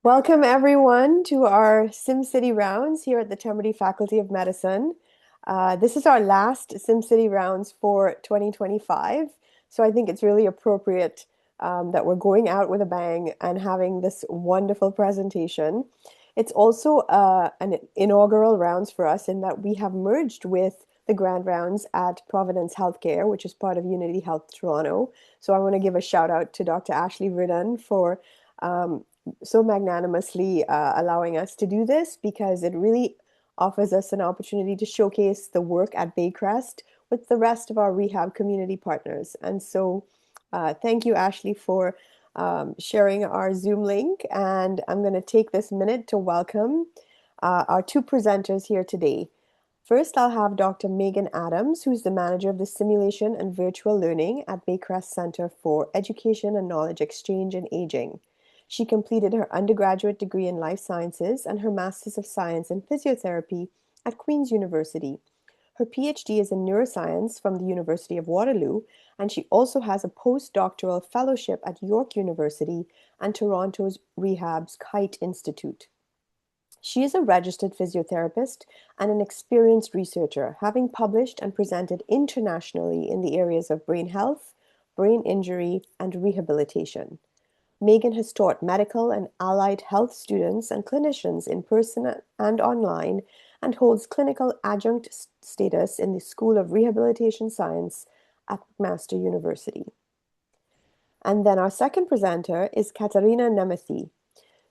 Welcome, everyone, to our SimCity rounds here at the Temerity Faculty of Medicine. This is our last SimCity rounds for 2025, so I think it's really appropriate that we're going out with a bang and having this wonderful presentation. It's also an inaugural rounds for us in that we have merged with the grand rounds at Providence Healthcare, which is part of Unity Health Toronto. So I want to give a shout out to Dr. Ashley Verdun for um, so magnanimously allowing us to do this because it really offers us an opportunity to showcase the work at Baycrest with the rest of our rehab community partners. And so thank you, Ashley, for sharing our Zoom link. And I'm going to take this minute to welcome our two presenters here today. First, I'll have Dr. Meaghan Adams, who's the manager of the Simulation and Virtual Learning at Baycrest Center for Education and Knowledge Exchange and Aging. She completed her undergraduate degree in life sciences and her Master's of Science in Physiotherapy at Queen's University. Her PhD is in neuroscience from the University of Waterloo, and she also has a postdoctoral fellowship at York University and Toronto's Rehab's Kite Institute. She is a registered physiotherapist and an experienced researcher, having published and presented internationally in the areas of brain health, brain injury, and rehabilitation. Meaghan has taught medical and allied health students and clinicians in person and online and holds clinical adjunct status in the School of Rehabilitation Science at McMaster University. And then our second presenter is Kataryna Nemethy.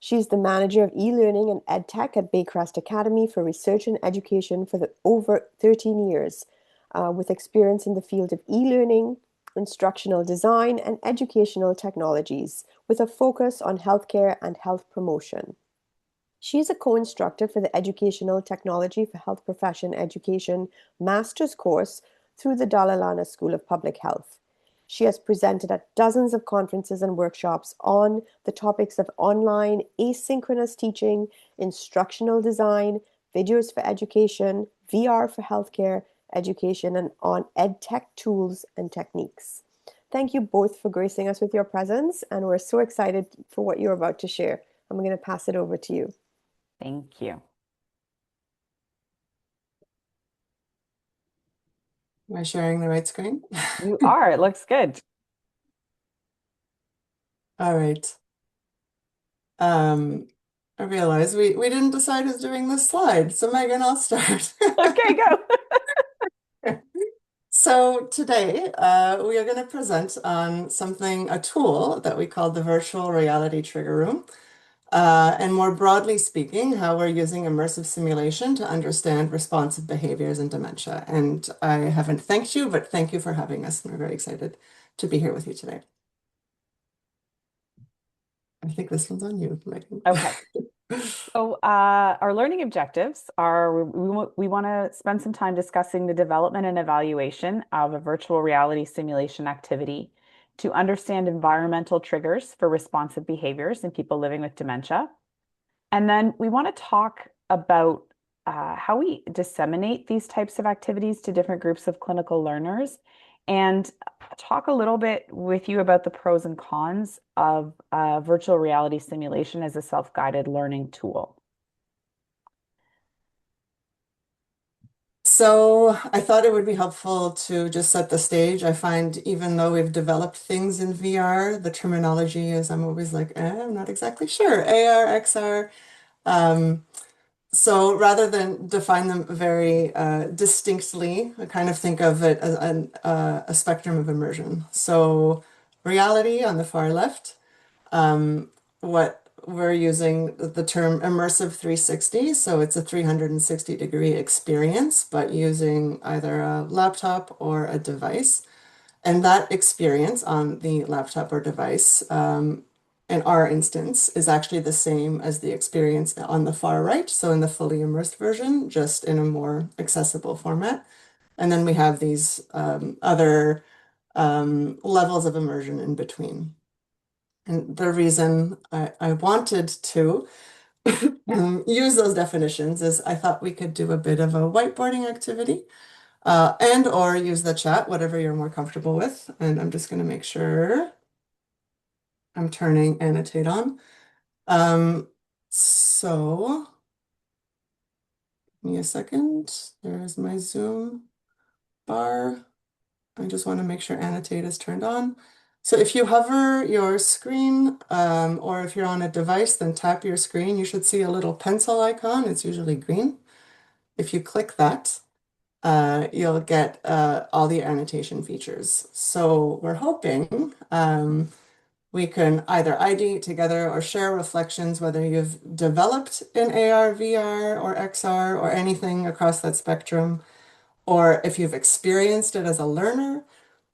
She's the manager of e-learning and edtech at Baycrest Academy for Research and Education for over 13 years, with experience in the field of e-learning, instructional design, and educational technologies, with a focus on healthcare and health promotion. She is a co-instructor for the Educational Technology for Health Profession Education Master's course through the Dalai Lama School of Public Health. She has presented at dozens of conferences and workshops on the topics of online asynchronous teaching, instructional design, videos for education, VR for healthcare, education, and on edtech tools and techniques. Thank you both for gracing us with your presence, and we're so excited for what you're about to share. I'm going to pass it over to you. Thank you. Am I sharing the right screen? You are. It looks good. All right. I realize we didn't decide who's doing this slide, so Meaghan, I'll start. Okay, go. So today we are going to present on a tool that we call the Virtual Reality Trigger Room. And more broadly speaking, how we're using immersive simulation to understand responsive behaviors in dementia. And I haven't thanked you, but thank you for having us. And we're very excited to be here with you today. I think this one's on you, Meaghan. Okay. So our learning objectives are we want to spend some time discussing the development and evaluation of a virtual reality simulation activity to understand environmental triggers for responsive behaviors in people living with dementia. And then we want to talk about how we disseminate these types of activities to different groups of clinical learners and talk a little bit with you about the pros and cons of virtual reality simulation as a self-guided learning tool. So I thought it would be helpful to just set the stage. I find even though we've developed things in VR, the terminology is I'm always like, I'm not exactly sure. AR, XR. So rather than define them very distinctly, I kind of think of it as a spectrum of immersion. So reality on the far left, what we're using the term immersive 360. So it's a 360-degree experience, but using either a laptop or a device. And that experience on the laptop or device, in our instance, is actually the same as the experience on the far right. So in the fully immersed version, just in a more accessible format. And then we have these other levels of immersion in between. And the reason I wanted to use those definitions is I thought we could do a bit of a whiteboarding activity and or use the chat, whatever you're more comfortable with. And I'm just going to make sure I'm turning annotate on. So, give me a second. There's my Zoom bar. I just want to make sure annotate is turned on. So if you hover your screen, or if you're on a device, then tap your screen. You should see a little pencil icon. It's usually green. If you click that, you'll get all the annotation features. So we're hoping we can either ideate together or share reflections, whether you've developed in AR, VR, or XR, or anything across that spectrum, or if you've experienced it as a learner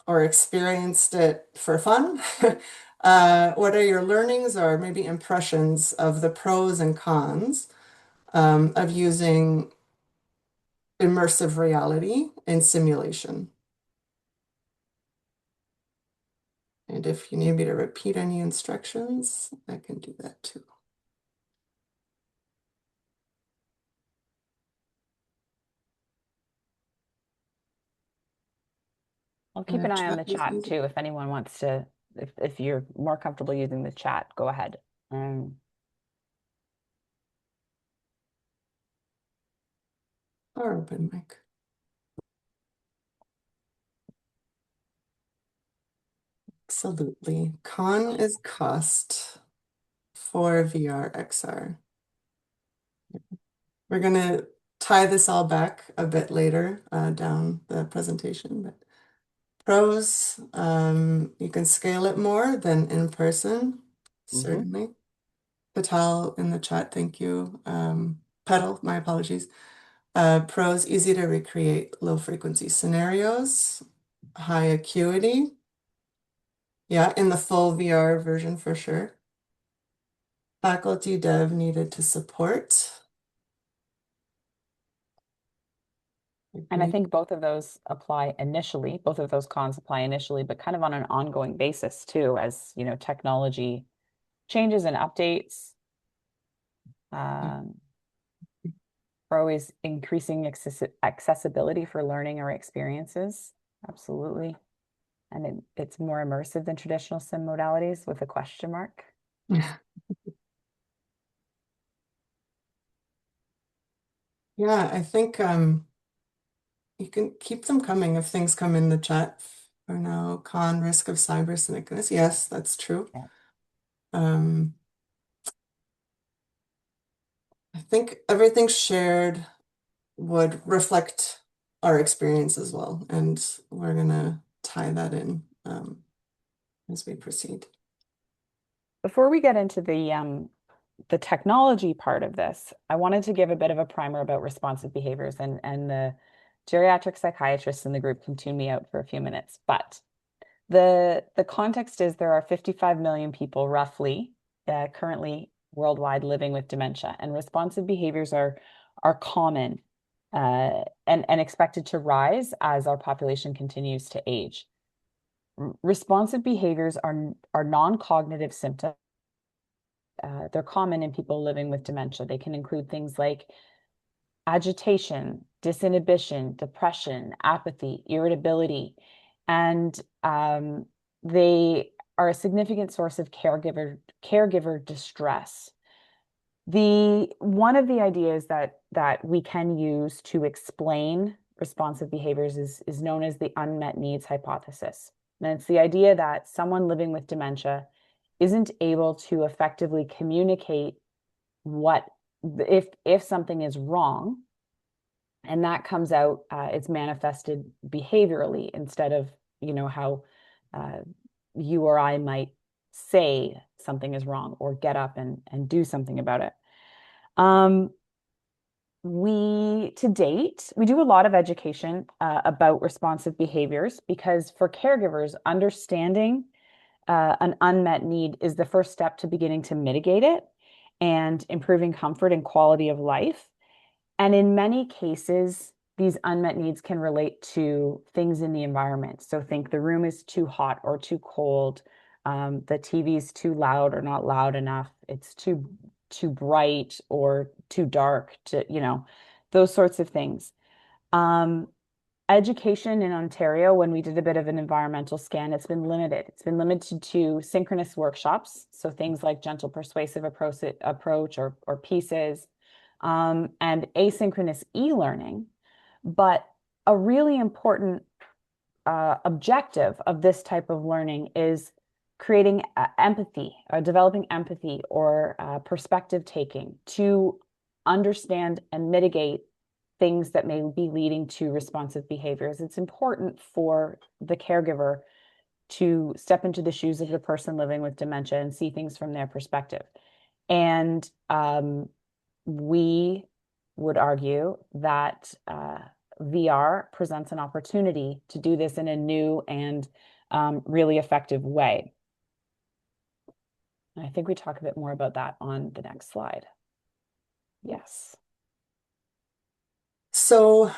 or experienced it for fun. What are your learnings or maybe impressions of the pros and cons of using immersive reality in simulation? And if you need me to repeat any instructions, I can do that too. I'll keep an eye on Chat the is chat easy. too if anyone wants to, if you're more comfortable using the chat, go ahead. Or open mic. Absolutely. Con is cost for VR XR. We're going to tie this all back a bit later down the presentation, but pros, you can scale it more than in person, Mhm. certainly. Patel in the chat, thank you. Petal, my apologies. Pros, easy to recreate low frequency scenarios, high acuity. Yeah, in the full VR version for sure. Faculty dev needed to support. And I Agreed. think both of those apply initially, both of those cons apply initially, but kind of on an ongoing basis too, as you know, technology changes and updates. Um, we're always increasing accessibility for learning or experiences. Absolutely. And it's more immersive than traditional sim modalities with a question mark. Yeah, I think you can keep them coming if things come in the chat for now. Con risk of cyber sickness. Yes, that's true. Yeah. Um, I think everything shared would reflect our experience as well, and we're gonna tie that in as we proceed. Before we get into the technology part of this, I wanted to give a bit of a primer about responsive behaviors, and the geriatric psychiatrists in the group can tune me out for a few minutes. But the context is there are 55 million people roughly currently worldwide living with dementia, and responsive behaviors are common and expected to rise as our population continues to age. Responsive behaviors are non-cognitive symptoms. They're common in people living with dementia. They can include things like agitation, disinhibition, depression, apathy, irritability, and they are a significant source of caregiver distress. The one of the ideas that we can use to explain responsive behaviors is known as the unmet needs hypothesis. And it's the idea that someone living with dementia isn't able to effectively communicate what if something is wrong, and that comes out, it's manifested behaviorally instead of how uh, you or I might say something is wrong or get up and do something about it. um, to date, we do a lot of education about responsive behaviors because for caregivers, understanding an unmet need is the first step to beginning to mitigate it and improving comfort and quality of life. And in many cases, these unmet needs can relate to things in the environment. So think the room is too hot or too cold, the TV is too loud or not loud enough, it's too bright or too dark, to those sorts of things. Um, education in Ontario, when we did a bit of an environmental scan, it's been limited. It's been limited to synchronous workshops, so things like gentle persuasive approach or pieces, and asynchronous e-learning. But a really important objective of this type of learning is creating empathy, or developing empathy or perspective taking to understand and mitigate things that may be leading to responsive behaviors. It's important for the caregiver to step into the shoes of the person living with dementia and see things from their perspective. And we would argue that VR presents an opportunity to do this in a new and really effective way. And I think we talk a bit more about that on the next slide. Yes. So,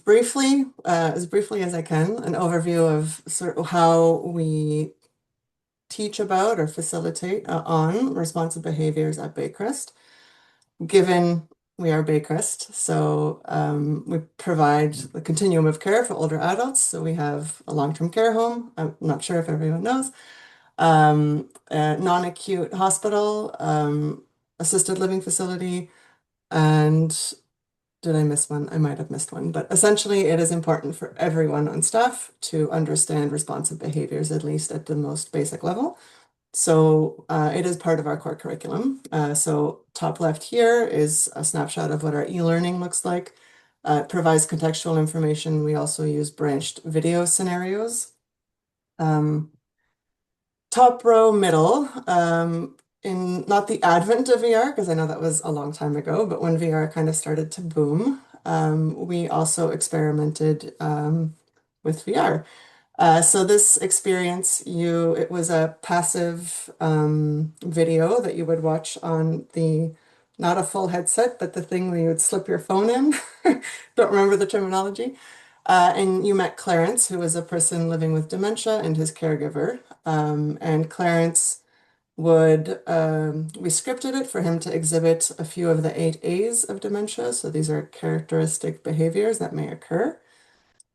briefly, as briefly as I can, an overview of sort of how we teach about or facilitate on responsive behaviors at Baycrest. Given we are Baycrest, so we provide the continuum of care for older adults. So we have a long-term care home. I'm not sure if everyone knows. A non-acute hospital, assisted living facility, and did I miss one? I might have missed one, but essentially it is important for everyone on staff to understand responsive behaviors, at least at the most basic level. So it is part of our core curriculum. So top left here is a snapshot of what our e-learning looks like. It provides contextual information. We also use branched video scenarios. Top row middle, in not the advent of VR, because I know that was a long time ago, but when VR kind of started to boom, we also experimented with VR. So this experience, it was a passive video that you would watch on not a full headset, but the thing where you would slip your phone in. Don't remember the terminology. And you met Clarence, who was a person living with dementia, and his caregiver. And Clarence we scripted it for him to exhibit a few of the 8 A's of dementia. So these are characteristic behaviors that may occur.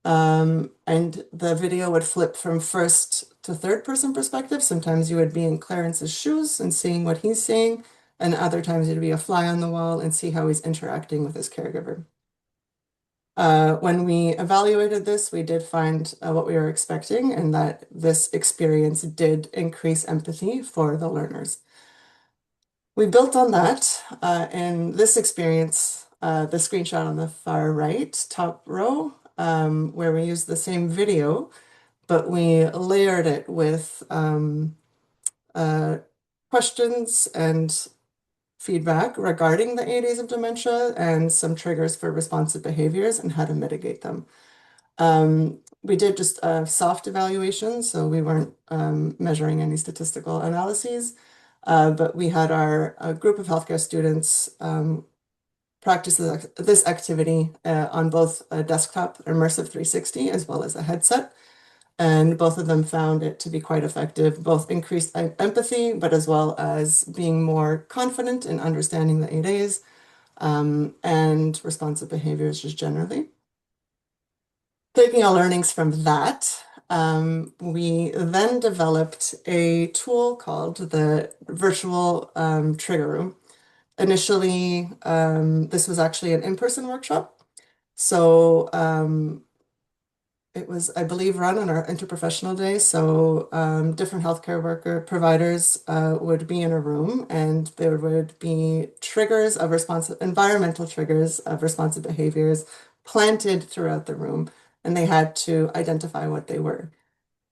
And the video would flip from first to third person perspective. Sometimes you would be in Clarence's shoes and seeing what he's seeing, and other times you'd be a fly on the wall and see how he's interacting with his caregiver. When we evaluated this, we did find what we were expecting, and that this experience did increase empathy for the learners. We built on that, and this experience, the screenshot on the far right, top row, where we used the same video, but we layered it with questions and feedback regarding the 8 A's of dementia and some triggers for responsive behaviors and how to mitigate them. We did just a soft evaluation, so we weren't measuring any statistical analyses, but we had a group of healthcare students practice this activity on both a desktop Immersive 360 as well as a headset. And both of them found it to be quite effective, both increased empathy, but as well as being more confident in understanding the 8 A's and responsive behaviors just generally. Taking our learnings from that, we then developed a tool called the virtual trigger room. Initially, this was actually an in-person workshop. So it was, I believe, run on our interprofessional day. So different healthcare worker providers would be in a room, and there would be triggers of environmental triggers of responsive behaviors planted throughout the room, and they had to identify what they were.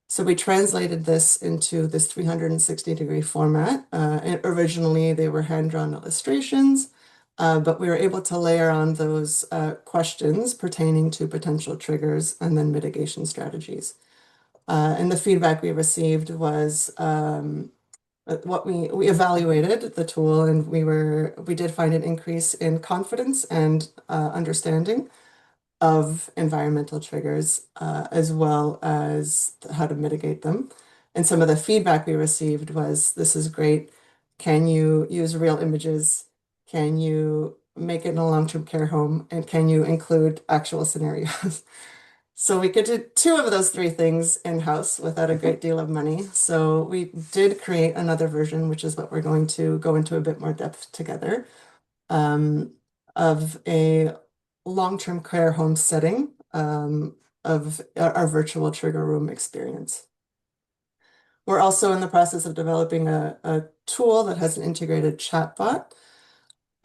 So we translated this into this 360-degree format. And originally, they were hand-drawn illustrations, but we were able to layer on those questions pertaining to potential triggers and then mitigation strategies. And the feedback we received was what we evaluated the tool, and we did find an increase in confidence and understanding of environmental triggers, as well as how to mitigate them. And some of the feedback we received was, this is great. Can you use real images? Can you make it in a long-term care home, and can you include actual scenarios? So we could do two of those three things in-house without a great deal of money. So we did create another version, which is what we're going to go into a bit more depth together, um, of a long-term care home setting, of our virtual trigger room experience. We're also in the process of developing a tool that has an integrated chatbot,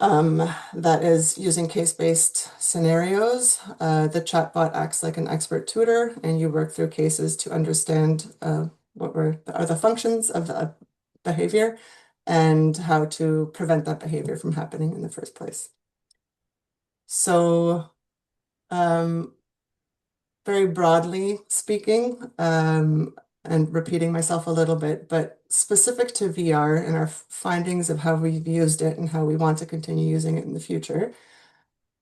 that is using case-based scenarios. The chatbot acts like an expert tutor, and you work through cases to understand are the functions of the behavior and how to prevent that behavior from happening in the first place. So, very broadly speaking, and repeating myself a little bit, but specific to VR and our findings of how we've used it and how we want to continue using it in the future.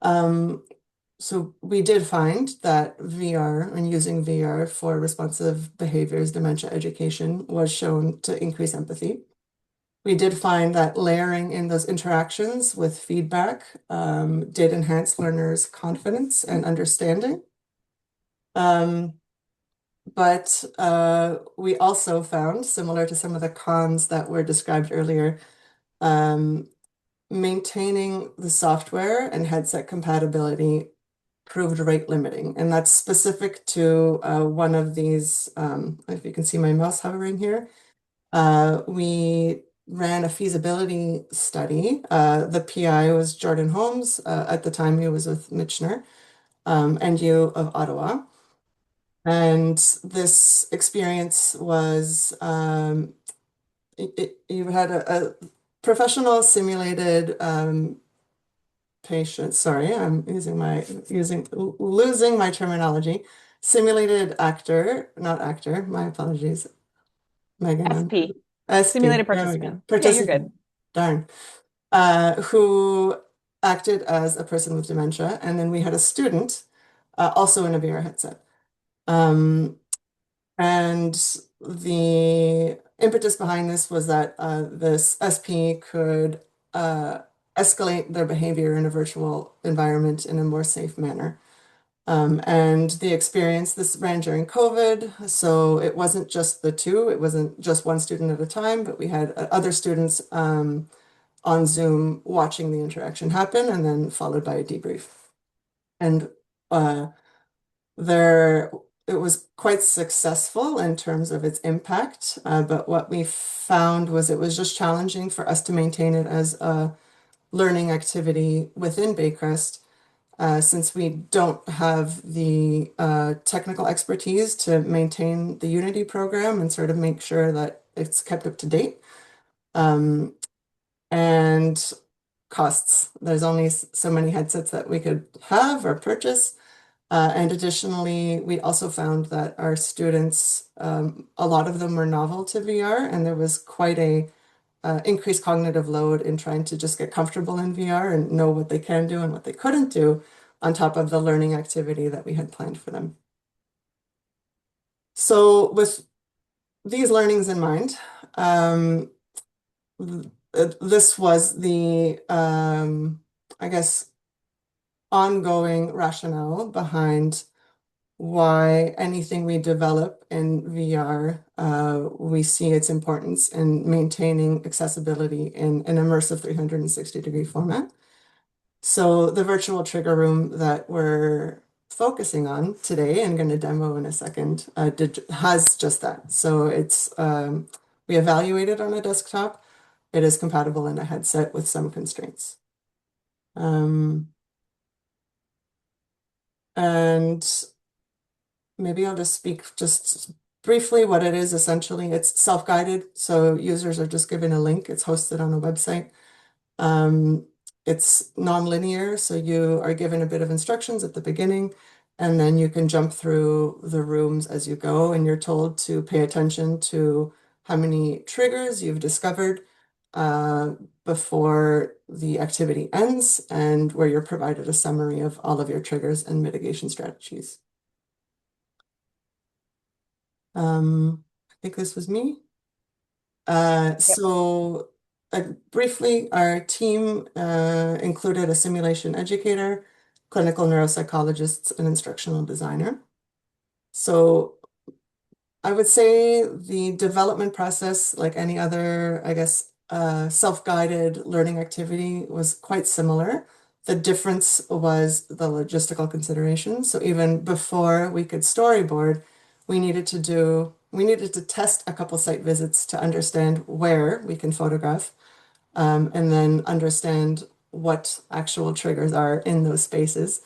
So we did find that VR and using VR for responsive behaviors, dementia education was shown to increase empathy. We did find that layering in those interactions with feedback did enhance learners' confidence and understanding. But we also found, similar to some of the cons that were described earlier, maintaining the software and headset compatibility proved rate limiting. And that's specific to one of these, if you can see my mouse hovering here, we ran a feasibility study. The PI was Jordan Holmes. At the time, he was with Michener, NU of Ottawa. And this experience was, you had a professional simulated patient, sorry, I'm losing my terminology. Simulated actor, not actor, my apologies. Meaghan, SP, SP, simulated there we go. participant. Yeah, you're good. Participant, darn. Who acted as a person with dementia. And then we had a student, also in a VR headset. And the impetus behind this was that this SP could escalate their behavior in a virtual environment in a more safe manner. And the experience, this ran during COVID, so it wasn't just the two, it wasn't just one student at a time, but we had other students on Zoom watching the interaction happen and then followed by a debrief. And there, it was quite successful in terms of its impact, but what we found was it was just challenging for us to maintain it as a learning activity within Baycrest, since we don't have the technical expertise to maintain the Unity program and sort of make sure that it's kept up to date. And costs. There's only so many headsets that we could have or purchase. And additionally, we also found that our students, a lot of them were novel to VR, and there was quite a increased cognitive load in trying to just get comfortable in VR and know what they can do and what they couldn't do, on top of the learning activity that we had planned for them. So with these learnings in mind, this was the, I guess, ongoing rationale behind why anything we develop in VR, we see its importance in maintaining accessibility in an immersive 360-degree format. So the virtual trigger room that we're focusing on today and going to demo in a second has just that. So it's we evaluated on a desktop. It is compatible in a headset with some constraints. And maybe I'll just speak just briefly what it is. Essentially, it's self-guided, so users are just given a link. It's hosted on a website. It's non-linear, so you are given a bit of instructions at the beginning, and then you can jump through the rooms as you go, and you're told to pay attention to how many triggers you've discovered before the activity ends, and where you're provided a summary of all of your triggers and mitigation strategies. I think this was me. So briefly, our team included a simulation educator, clinical neuropsychologists, and instructional designer. So I would say the development process, like any other, I guess, self-guided learning activity, was quite similar. The difference was the logistical considerations. So even before we could storyboard, we needed to test a couple site visits to understand where we can photograph, and then understand what actual triggers are in those spaces.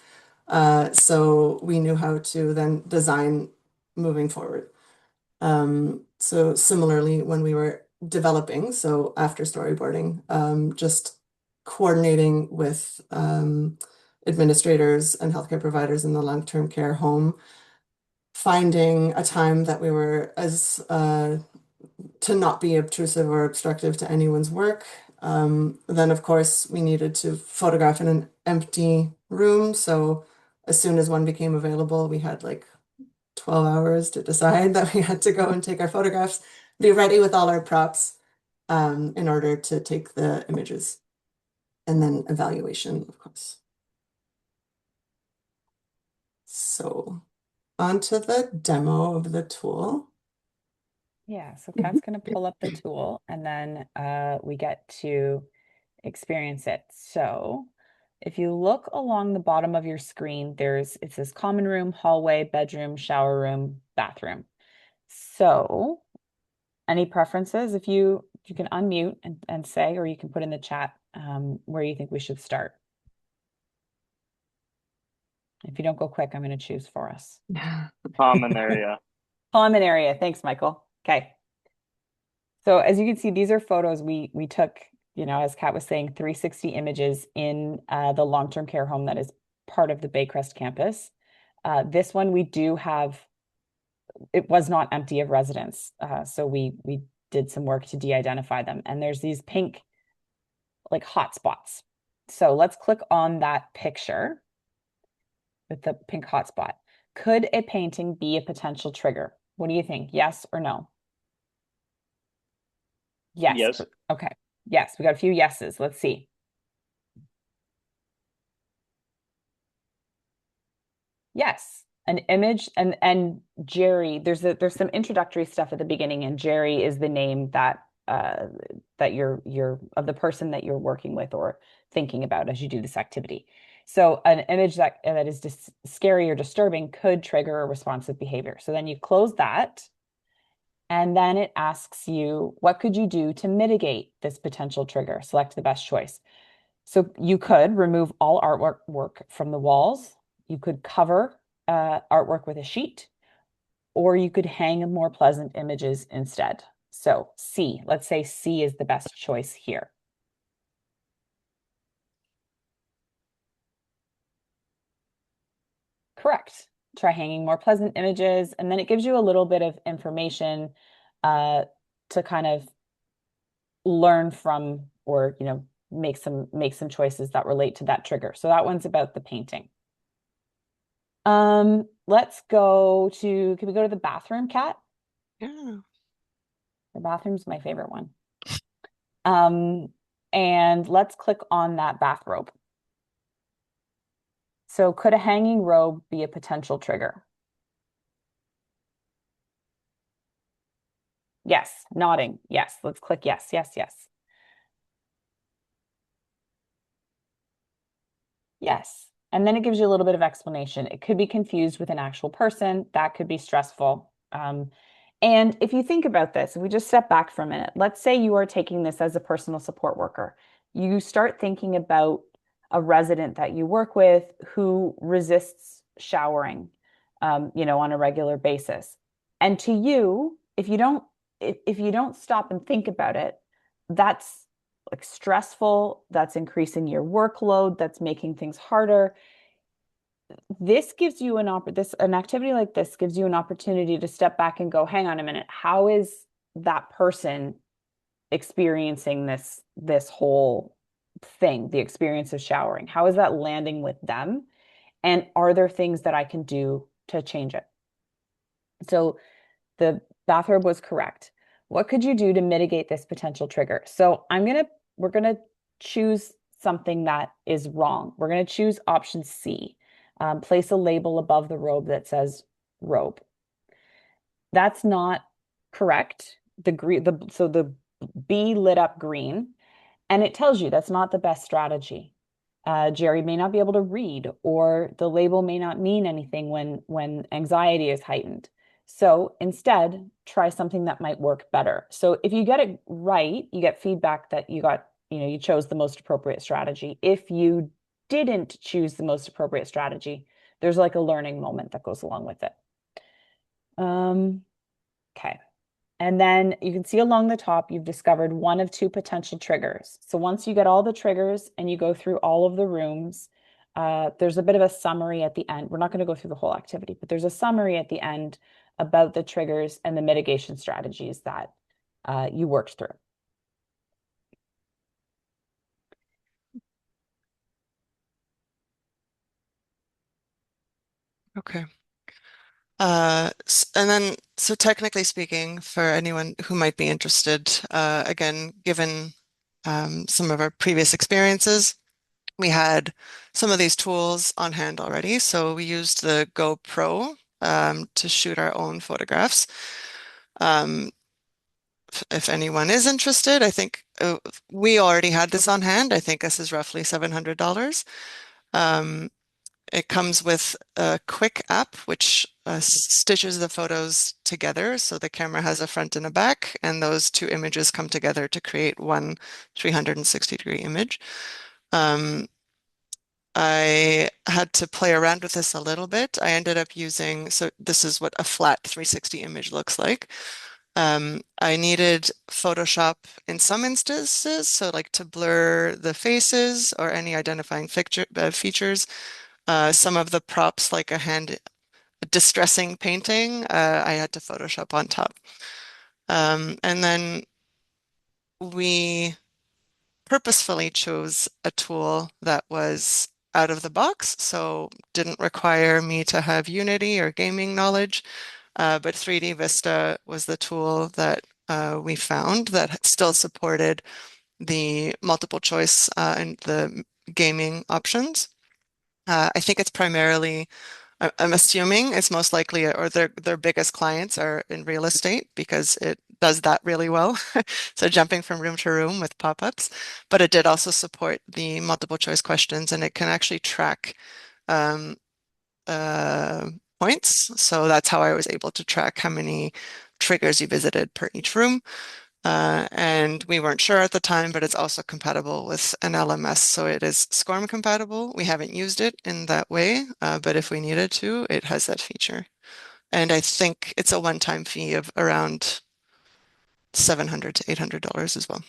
So we knew how to then design moving forward. So similarly, when we were developing, so after storyboarding, just coordinating with administrators and healthcare providers in the long-term care home, finding a time that we were as to not be obtrusive or obstructive to anyone's work. Then, of course, we needed to photograph in an empty room. So as soon as one became available, we had like 12 hours to decide that we had to go and take our photographs, be ready with all our props, in order to take the images, and then evaluation, of course. So onto the demo of the tool. Yeah, so Kat's going to pull up the tool and then we get to experience it. So if you look along the bottom of your screen, it says common room, hallway, bedroom, shower room, bathroom. So any preferences? If you can unmute and say, or you can put in the chat where you think we should start. If you don't go quick, I'm going to choose for us. Common area. Common area. Thanks, Michael. Okay. So as you can see, these are photos we took, as Kat was saying, 360 images in the long-term care home that is part of the Baycrest campus. This one we do have, it was not empty of residents. So we did some work to de-identify them. And there's these pink like hot spots. So let's click on that picture with the pink hotspot. Could a painting be a potential trigger? What do you think? Yes or no? Yes. Yes. Okay. Yes, we got a few yeses. Let's see. Yes. An image and Jerry, there's some introductory stuff at the beginning, and Jerry is the name that that you're of the person that you're working with or thinking about as you do this activity. So an image that is just scary or disturbing could trigger a responsive behavior. So then you close that, and then it asks you, what could you do to mitigate this potential trigger? Select the best choice. So you could remove all artwork from the walls. You could cover artwork with a sheet, or you could hang more pleasant images instead. So C, let's say C is the best choice here. Correct. Try hanging more pleasant images, and then it gives you a little bit of information to kind of learn from, or make some choices that relate to that trigger. So that one's about the painting. Let's go to, can we go to the bathroom, Kat? Yeah. The bathroom's my favorite one. And let's click on that bathrobe. So could a hanging robe be a potential trigger? Yes, nodding. Yes, let's click yes, yes, yes. Yes. And then it gives you a little bit of explanation. It could be confused with an actual person. That could be stressful. And if you think about this, if we just step back for a minute, let's say you are taking this as a personal support worker. You start thinking about a resident that you work with who resists showering, on a regular basis. And to you, if you don't stop and think about it, that's like stressful, that's increasing your workload, that's making things harder. This gives you an activity like this gives you an opportunity to step back and go, hang on a minute, how is that person experiencing this whole thing, the experience of showering? How is that landing with them? And are there things that I can do to change it? So the bathrobe was correct. What could you do to mitigate this potential trigger? So I'm going to we're going to choose something that is wrong. We're going to choose option C. Place a label above the robe that says robe. That's not correct. So the B lit up green, and it tells you that's not the best strategy. Jerry may not be able to read, or the label may not mean anything when anxiety is heightened. So instead, try something that might work better. So if you get it right, you get feedback that you chose the most appropriate strategy. If you didn't choose the most appropriate strategy, there's like a learning moment that goes along with it. Okay. And then you can see along the top, you've discovered one of two potential triggers. So once you get all the triggers and you go through all of the rooms, there's a bit of a summary at the end. We're not going to go through the whole activity, but there's a summary at the end about the triggers and the mitigation strategies that you worked through. Okay. And then, so technically speaking, for anyone who might be interested, again, given some of our previous experiences, we had some of these tools on hand already. So we used the GoPro to shoot our own photographs. If anyone is interested, I think we already had this on hand. I think this is roughly $700. It comes with a quick app, which stitches the photos together. So the camera has a front and a back, and those two images come together to create one 360-degree image. I had to play around with this a little bit. I ended up using, so this is what a flat 360 image looks like. I needed Photoshop in some instances, so like to blur the faces or any identifying features. Some of the props, like a distressing painting, I had to Photoshop on top. And then we purposefully chose a tool that was out of the box, so didn't require me to have Unity or gaming knowledge. But 3D Vista was the tool that we found that still supported the multiple choice and the gaming options. I think it's primarily, I'm assuming it's most likely, or their biggest clients are in real estate because it does that really well. So jumping from room to room with pop-ups, but it did also support the multiple choice questions, and it can actually track um, points. So that's how I was able to track how many triggers you visited per each room. And we weren't sure at the time, but it's also compatible with an LMS. So it is SCORM compatible. We haven't used it in that way, but if we needed to, it has that feature. And I think it's a one-time fee of around $700 to $800 as well.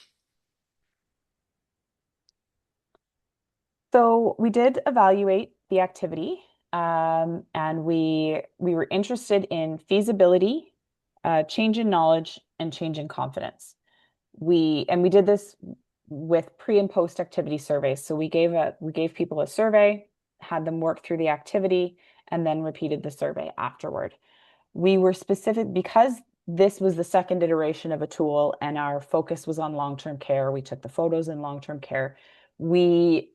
So we did evaluate the activity, and we were interested in feasibility, change in knowledge, and change in confidence. We did this with pre and post activity surveys. So we gave people a survey, had them work through the activity, and then repeated the survey afterward. We were specific because this was the second iteration of a tool and our focus was on long-term care. We took the photos in long-term care. We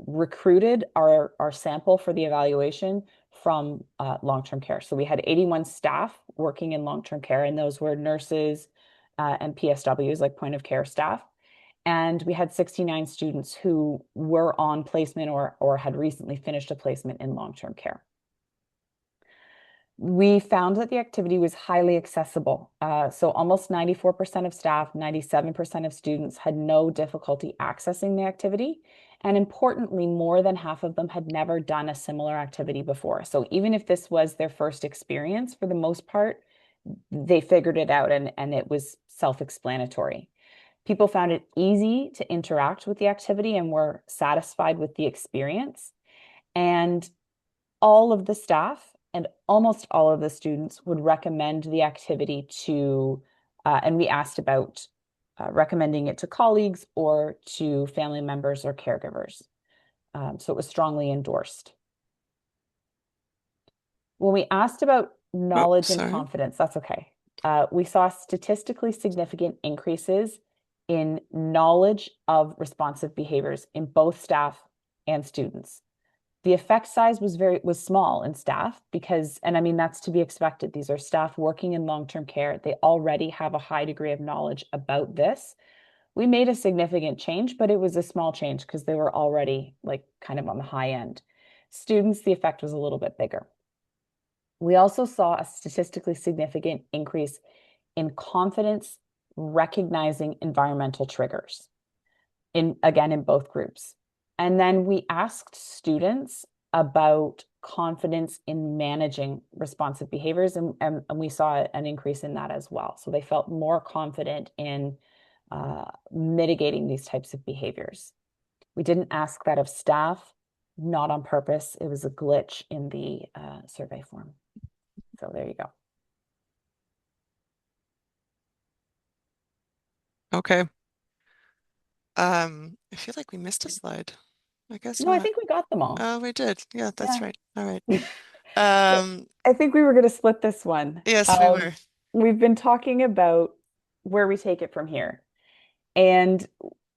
recruited our sample for the evaluation from long-term care. So we had 81 staff working in long-term care, and those were nurses and PSWs, like point of care staff. And we had 69 students who were on placement or had recently finished a placement in long-term care. We found that the activity was highly accessible. So almost 94% of staff, 97% of students had no difficulty accessing the activity. And importantly, more than half of them had never done a similar activity before. So even if this was their first experience, for the most part, they figured it out and it was self-explanatory. People found it easy to interact with the activity and were satisfied with the experience. And all of the staff and almost all of the students would recommend the activity to, and we asked about recommending it to colleagues or to family members or caregivers. So it was strongly endorsed. When we asked about knowledge and confidence, that's okay. We saw statistically significant increases in knowledge of responsive behaviors in both staff and students. The effect size was small in staff because, and I mean, that's to be expected. These are staff working in long-term care. They already have a high degree of knowledge about this. We made a significant change, but it was a small change because they were already like kind of on the high end. Students, the effect was a little bit bigger. We also saw a statistically significant increase in confidence recognizing environmental triggers in both groups. And then we asked students about confidence in managing responsive behaviors, and we saw an increase in that as well. So they felt more confident in mitigating these types of behaviors. We didn't ask that of staff, not on purpose. It was a glitch in the survey form. So there you go. Okay. I feel like we missed a slide. I guess No, I not. think we got them all. Oh, we did. Yeah, that's Yeah. right. All right. So Um, I think we were going to split this one. yes, we were. We've been talking about where we take it from here. And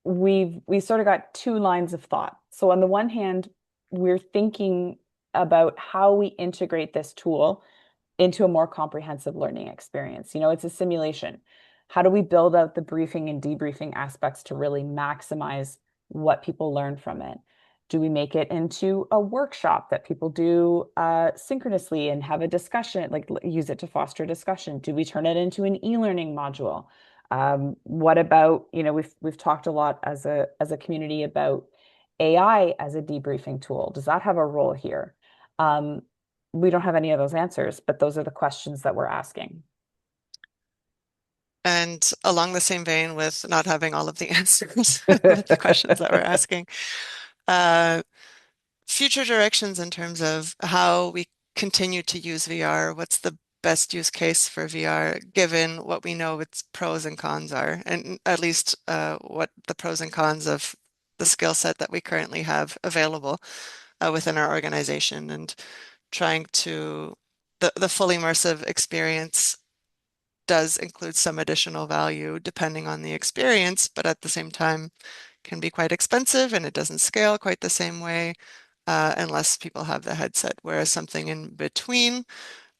we sort of got two lines of thought. So on the one hand, we're thinking about how we integrate this tool into a more comprehensive learning experience. It's a simulation. How do we build out the briefing and debriefing aspects to really maximize what people learn from it? Do we make it into a workshop that people do synchronously and have a discussion, like use it to foster a discussion? Do we turn it into an e-learning module? What about, we've talked a lot as a community about AI as a debriefing tool. Does that have a role here? We don't have any of those answers, but those are the questions that we're asking. And along the same vein with not having all of the answers with the questions that we're asking, uh, future directions in terms of how we continue to use VR, what's the best use case for VR, given what we know its pros and cons are, and at least what the pros and cons of the skill set that we currently have available within our organization, and trying to the full immersive experience does include some additional value depending on the experience, but at the same time can be quite expensive and it doesn't scale quite the same way unless people have the headset. Whereas something in between,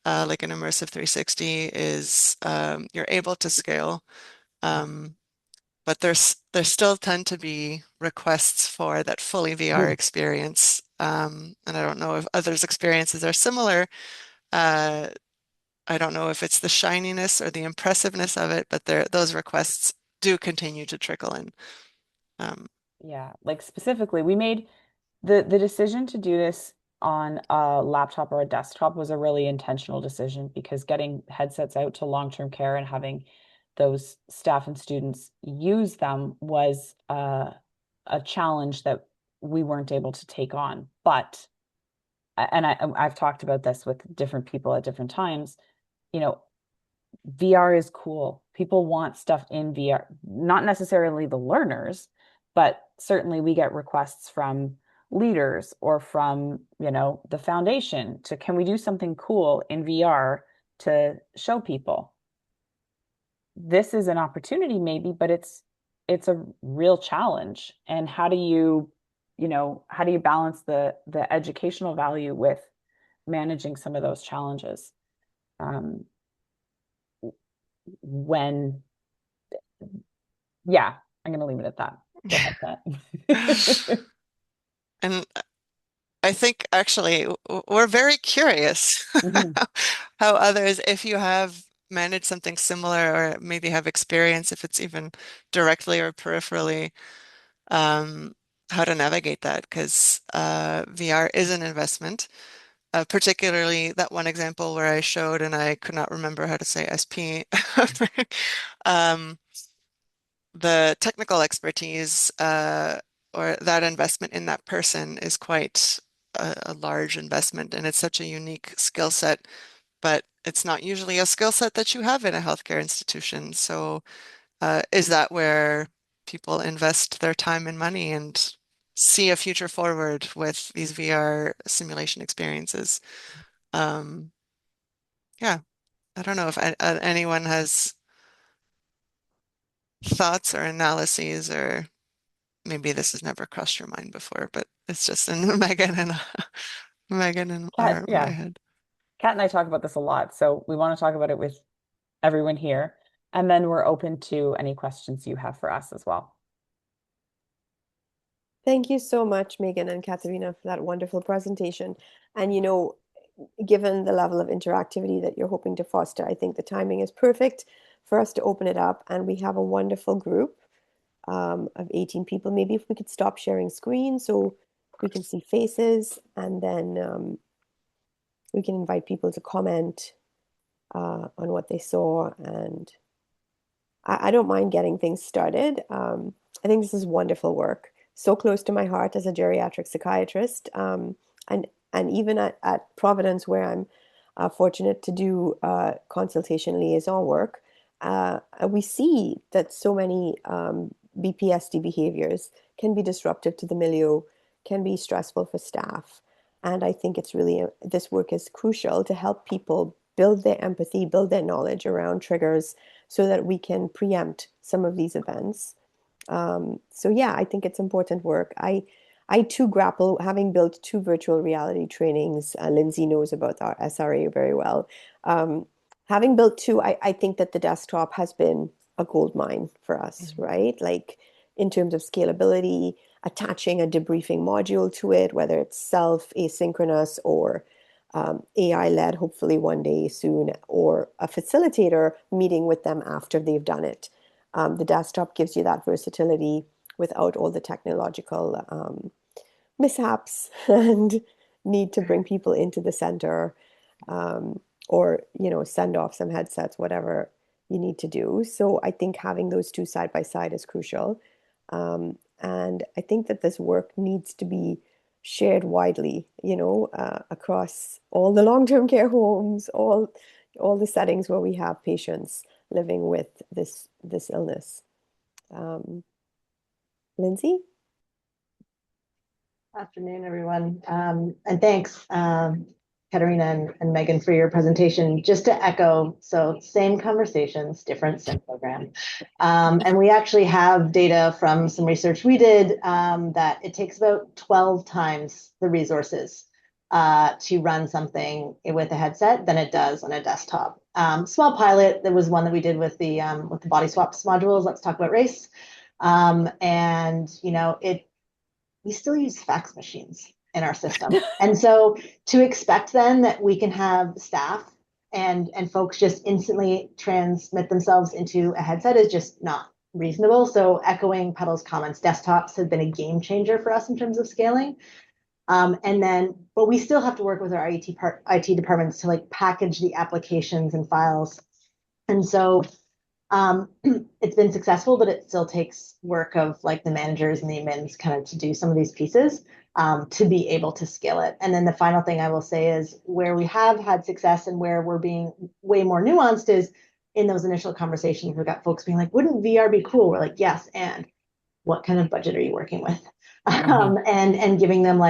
like an immersive 360, is you're able to scale, but there still tend to be requests for that fully VR experience. And I don't know if others' experiences are similar. Uh, I don't know if it's the shininess or the impressiveness of it, but those requests do continue to trickle in. Um, Yeah, like specifically, we made the decision to do this on a laptop or a desktop was a really intentional decision because getting headsets out to long-term care and having those staff and students use them was a challenge that we weren't able to take on. But and I've talked about this with different people at different times, you know, VR is cool. People want stuff in VR, not necessarily the learners, but certainly we get requests from leaders or from, the foundation to, can we do something cool in VR to show people? This is an opportunity maybe, but it's a real challenge. And how do you balance the educational value with managing some of those challenges? Um, when Yeah, I'm gonna leave it at that. Go ahead, Pat. and I think actually we're very curious Mhm. how others, if you have managed something similar or maybe have experience, if it's even directly or peripherally, how to navigate that, because VR is an investment. Particularly that one example where I showed and I could not remember how to say SP. Um, the technical expertise or that investment in that person is quite a large investment, and it's such a unique skill set, but it's not usually a skill set that you have in a healthcare institution. So is that where people invest their time and money and see a future forward with these VR simulation experiences? Um, yeah, I don't know if anyone has thoughts or analyses, or maybe this has never crossed your mind before, but it's just in Meaghan and Meaghan and Kat, my yeah, head. Kat and I talk about this a lot, so we want to talk about it with everyone here, and then we're open to any questions you have for us as well. Thank you so much, Meaghan and Kataryna, for that wonderful presentation. And given the level of interactivity that you're hoping to foster, I think the timing is perfect for us to open it up. And we have a wonderful group of 18 people. Maybe if we could stop sharing screens so we can see faces, and then we can invite people to comment on what they saw. And I don't mind getting things started. I think this is wonderful work, so close to my heart as a geriatric psychiatrist, and even at Providence, where I'm fortunate to do consultation liaison work, we see that so many BPSD behaviors can be disruptive to the milieu, can be stressful for staff. And I think it's really, this work is crucial to help people build their empathy, build their knowledge around triggers so that we can preempt some of these events. So yeah, I think it's important work. I too grapple, having built two virtual reality trainings. Lindsay knows about our SRA very well. Um, Having built two, I think that the desktop has been a gold mine for us, Mhm. right? Like in terms of scalability, attaching a debriefing module to it, whether it's self asynchronous or AI-led, hopefully one day soon, or a facilitator meeting with them after they've done it. The desktop gives you that versatility without all the technological mishaps and need to bring people into the center, um, or send off some headsets, whatever you need to do. So I think having those two side by side is crucial. And I think that this work needs to be shared widely, across all the long-term care homes, all the settings where we have patients living with this illness. Um, Lindsay? Afternoon, everyone. And thanks, Katerina and Meaghan, for your presentation. Just to echo, so same conversations, different sim program. And we actually have data from some research we did that it takes about 12 times the resources to run something with a headset than it does on a desktop. Small pilot, there was one that we did with the body swaps modules. Let's talk about race. And we still use fax machines in our system. And so to expect then that we can have staff and folks just instantly transmit themselves into a headset is just not reasonable. So echoing Petal's comments, desktops have been a game changer for us in terms of scaling. But we still have to work with our IT departments to package the applications and files. And so it's been successful, but it still takes work of the managers and the admins kind of to do some of these pieces to be able to scale it. And then the final thing I will say is where we have had success and where we're being way more nuanced is in those initial conversations, we've got folks being like, wouldn't VR be cool? We're like, yes, and what kind of budget are you working with? And giving them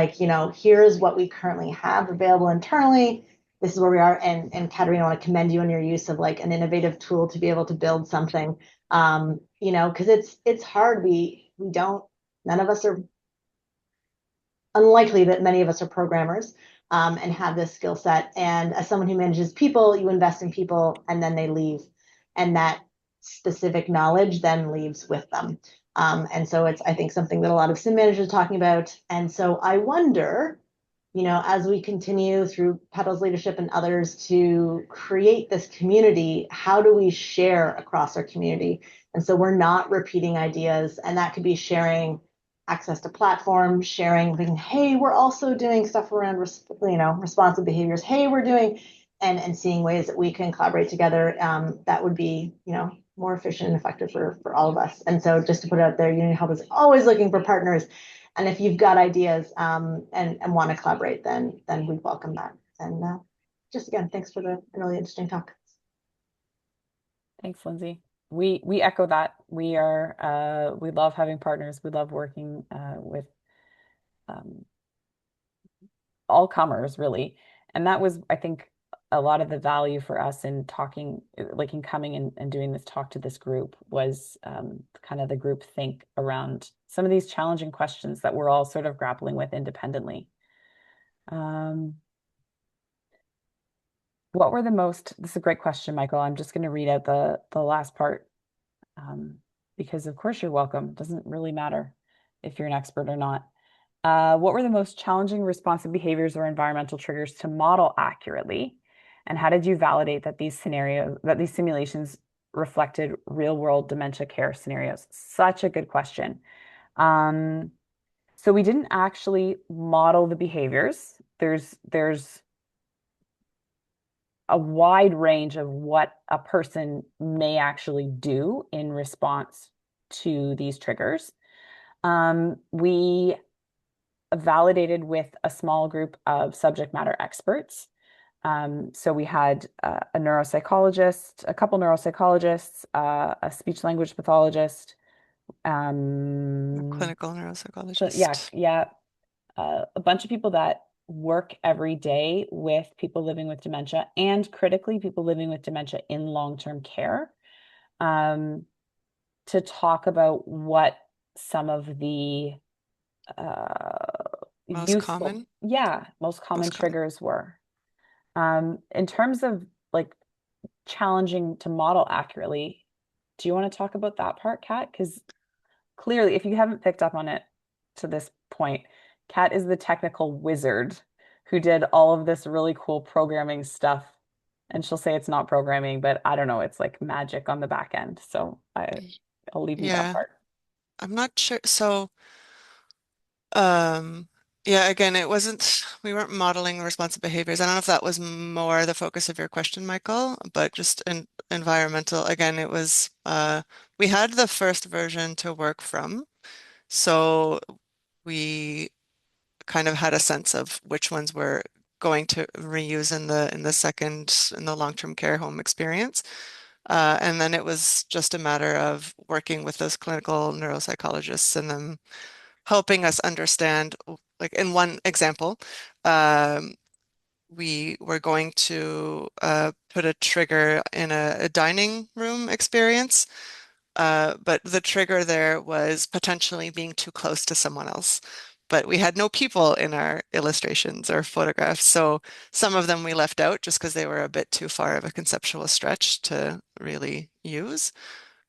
here's what we currently have available internally. This is where we are. And Katerina, I want to commend you on your use of an innovative tool to be able to build something. Because it's hard. None of us are unlikely that many of us are programmers and have this skill set. And as someone who manages people, you invest in people and then they leave. And that specific knowledge then leaves with them. And so it's, I think, something that a lot of sim managers are talking about. And so I wonder, as we continue through Petal's leadership and others to create this community, how do we share across our community? And so we're not repeating ideas, and that could be sharing access to platforms, sharing, hey, we're also doing stuff around, responsive behaviors. Hey, we're doing, and seeing ways that we can collaborate together. That would be, more efficient and effective for all of us. And so just to put it out there, Unity Hub is always looking for partners. And if you've got ideas and want to collaborate, then we'd welcome that. And just again, thanks for the really interesting talk. Thanks, Lindsay. We echo that. We love having partners. We love working with all comers, really. And that was, I think, a lot of the value for us in talking, like in coming and doing this talk to this group was kind of the group think around some of these challenging questions that we're all sort of grappling with independently. What were the most, this is a great question, Michael. I'm just going to read out the last part because of course you're welcome. Doesn't really matter if you're an expert or not. What were the most challenging responsive behaviors or environmental triggers to model accurately? And how did you validate that these simulations reflected real world dementia care scenarios? Such a good question. So we didn't actually model the behaviors. There's a wide range of what a person may actually do in response to these triggers. We validated with a small group of subject matter experts. So we had a neuropsychologist, a couple neuropsychologists, a speech language pathologist, Clinical so yeah, neuropsychologist. yeah, a bunch of people that work every day with people living with dementia and critically people living with dementia in long-term care, um, to talk about what some of the Most useful, common. yeah, most common Most common. triggers were. In terms of like challenging to model accurately, do you want to talk about that part, Kat? Because clearly, if you haven't picked up on it to this point, Kat is the technical wizard who did all of this really cool programming stuff. And she'll say it's not programming, but I don't know, it's like magic on the back end. So I'll leave you that Yeah, part. I'm not sure. So, um, yeah, again, we weren't modeling responsive behaviors. I don't know if that was more the focus of your question, Michael, but just in environmental, again, we had the first version to work from. So we kind of had a sense of which ones we're going to reuse in the long-term care home experience. And then it was just a matter of working with those clinical neuropsychologists and them helping us understand, like in one example, um, we were going to put a trigger in a dining room experience, but the trigger there was potentially being too close to someone else. But we had no people in our illustrations or photographs, so some of them we left out just because they were a bit too far of a conceptual stretch to really use.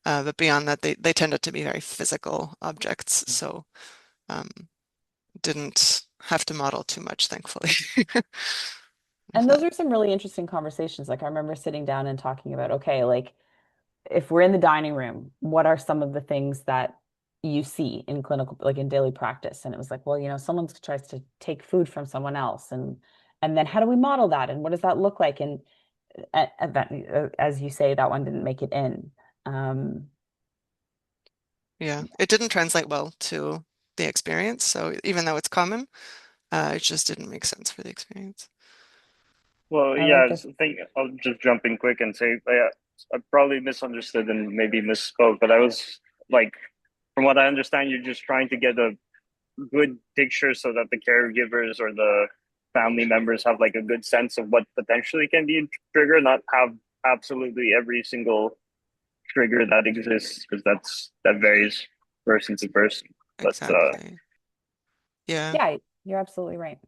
But beyond that, they tended to be very physical objects, so um, didn't have to model too much, thankfully. With And those that. are some really interesting conversations. Like I remember sitting down and talking about, okay, like if we're in the dining room, what are some of the things that you see in clinical, like in daily practice? And it was like, well, someone tries to take food from someone else, and then how do we model that, and what does that look like? And that, as you say, that one didn't make it in. Um, Yeah, it didn't translate well to the experience. So even though it's common, it just didn't make sense for the experience. Well, I yeah, like I this. think I'll just jump in quick and say, I probably misunderstood and maybe misspoke, but I was like, from what I understand, you're just trying to get a good picture so that the caregivers or the family members have like a good sense of what potentially can be a trigger, not have absolutely every single trigger that exists, because that varies person to person. But Exactly. Yeah. Yeah, you're absolutely right.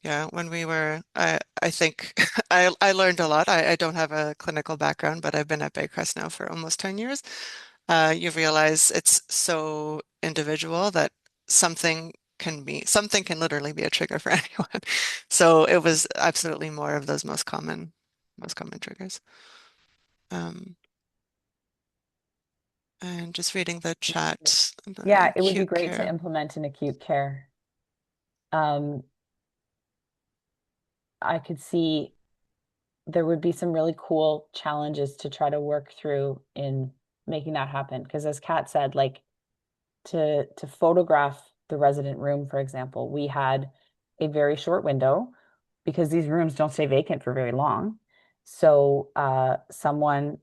Yeah. When we were, I think I learned a lot. I don't have a clinical background, but I've been at Baycrest now for almost 10 years. You realize it's so individual that something can literally be a trigger for anyone. So it was absolutely more of those most common triggers. Um, and just reading the chat, the Yeah, it would be acute great to care. implement in acute care. Um, I could see there would be some really cool challenges to try to work through in making that happen. Because as Kat said, like to photograph the resident room, for example, we had a very short window because these rooms don't stay vacant for very long. So someone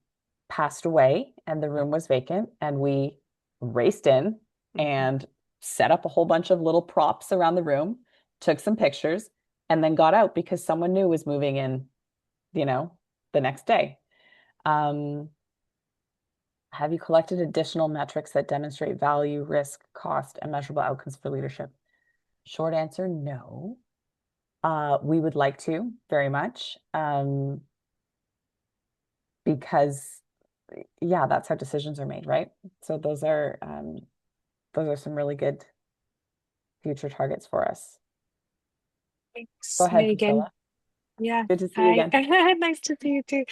passed away and the room was vacant, and we raced in Mhm. and set up a whole bunch of little props around the room, took some pictures, and then got out because someone new was moving in, the next day. Have you collected additional metrics that demonstrate value, risk, cost, and measurable outcomes for leadership? Short answer, no. We would like to very much, because yeah, that's how decisions are made, right? So those are some really good future targets for us. Go Thanks, ahead, Megan. Priscilla. Yeah. Good to see you Hi. again. Nice to see you too.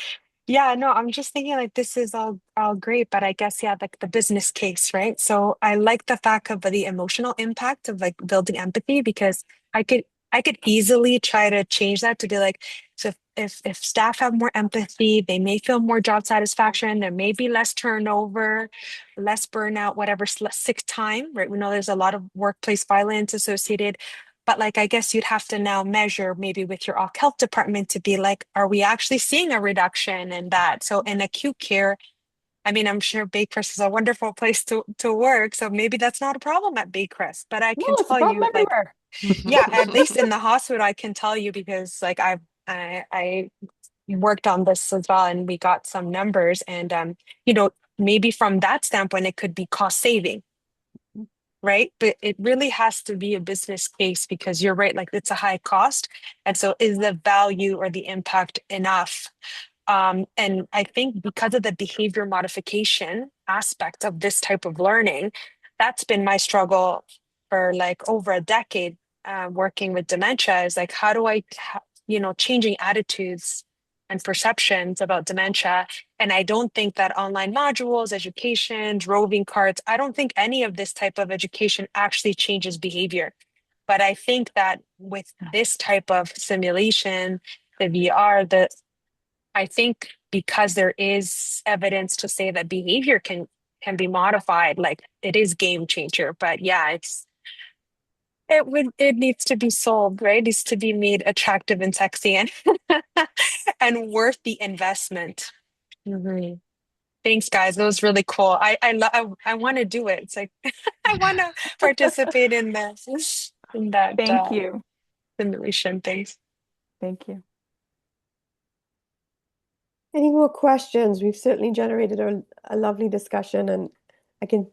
Yeah, no, I'm just thinking like this is all great, but I guess yeah, like the business case, right? So I like the fact of the emotional impact of like building empathy because I could I could easily try to change that to be like, so if staff have more empathy, they may feel more job satisfaction, there may be less turnover, less burnout, whatever, less sick time, right? We know there's a lot of workplace violence associated. But like, I guess you'd have to now measure maybe with your OC health department to be like, are we actually seeing a reduction in that? So in acute care, I mean, I'm sure Baycrest is a wonderful place to work. So maybe that's not a problem at Baycrest. But I No, can it's a tell problem you, like, everywhere. yeah, at least in the hospital, I can tell you because like I worked on this as well, and we got some numbers, and you know, maybe from that standpoint, it could be cost saving, right? But it really has to be a business case because you're right, like it's a high cost. And so is the value or the impact enough? And I think because of the behavior modification aspect of this type of learning, that's been my struggle for like over a decade, working with dementia is like, how do changing attitudes and perceptions about dementia. And I don't think that online modules, education, roving carts, I don't think any of this type of education actually changes behavior. But I think that with this type of simulation, the VR, I think because there is evidence to say that behavior can be modified, like it is game changer. But yeah, it needs to be sold, right? It needs to be made attractive and sexy and and worth the investment. Mhm. Thanks, guys. That was really cool. I want to do it. It's like I want to participate in this in that Thank you. simulation. Thanks. Thank you. Any more questions? We've certainly generated a lovely discussion, and I can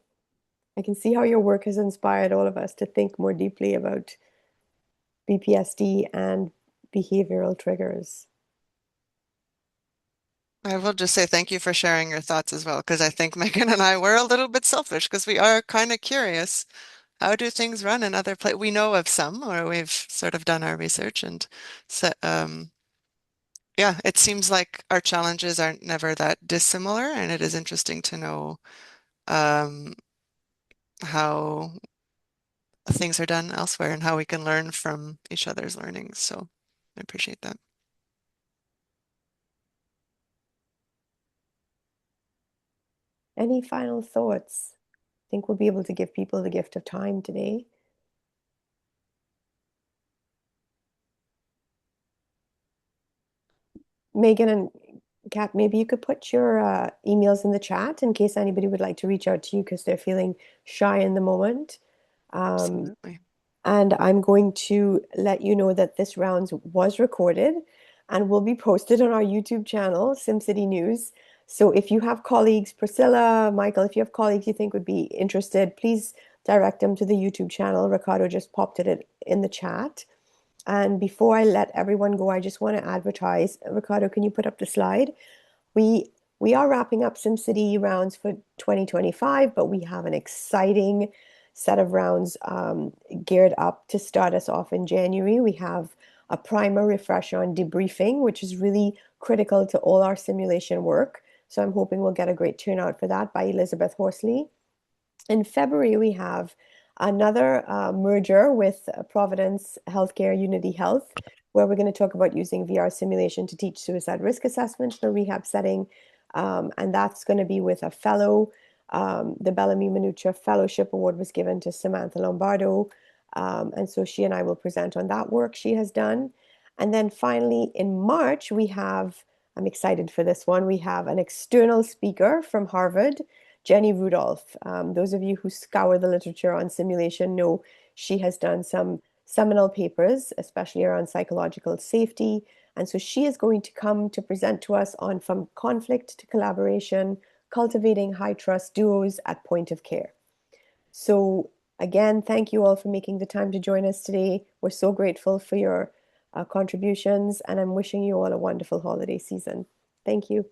I can see how your work has inspired all of us to think more deeply about BPSD and behavioral triggers. I will just say thank you for sharing your thoughts as well, because I think Megan and I were a little bit selfish because we are kind of curious. How do things run in other places? We know of some, or we've sort of done our research, and so, yeah, it seems like our challenges aren't never that dissimilar, and it is interesting to know um, how things are done elsewhere and how we can learn from each other's learnings. So I appreciate that. Any final thoughts? I think we'll be able to give people the gift of time today. Megan and Kat, maybe you could put your emails in the chat in case anybody would like to reach out to you because they're feeling shy in the moment. Um, Absolutely. and I'm going to let you know that this round was recorded and will be posted on our YouTube channel, SimCity News. So if you have colleagues, Priscilla, Michael, if you have colleagues you think would be interested, please direct them to the YouTube channel. Ricardo just popped it in the chat. And before I let everyone go, I just want to advertise. Ricardo, can you put up the slide? We we are wrapping up SimCity rounds for 2025, but we have an exciting set of rounds geared up to start us off in January. We have a primer refresh on debriefing, which is really critical to all our simulation work. So I'm hoping we'll get a great turnout for that by Elizabeth Horsley. In February, we have another merger with Providence Healthcare Unity Health, where we're going to talk about using VR simulation to teach suicide risk assessment in a rehab setting. And that's going to be with a fellow. The Bellamy Minucha Fellowship Award was given to Samantha Lombardo. And so she and I will present on that work she has done. And then finally, in March, I'm excited for this one, we have an external speaker from Harvard, Jenny Rudolph. Those of you who scour the literature on simulation know she has done some seminal papers, especially around psychological safety. And so she is going to come to present to us on from conflict to collaboration, cultivating high trust duos at point of care. So again, thank you all for making the time to join us today. We're so grateful for your contributions, and I'm wishing you all a wonderful holiday season. Thank you.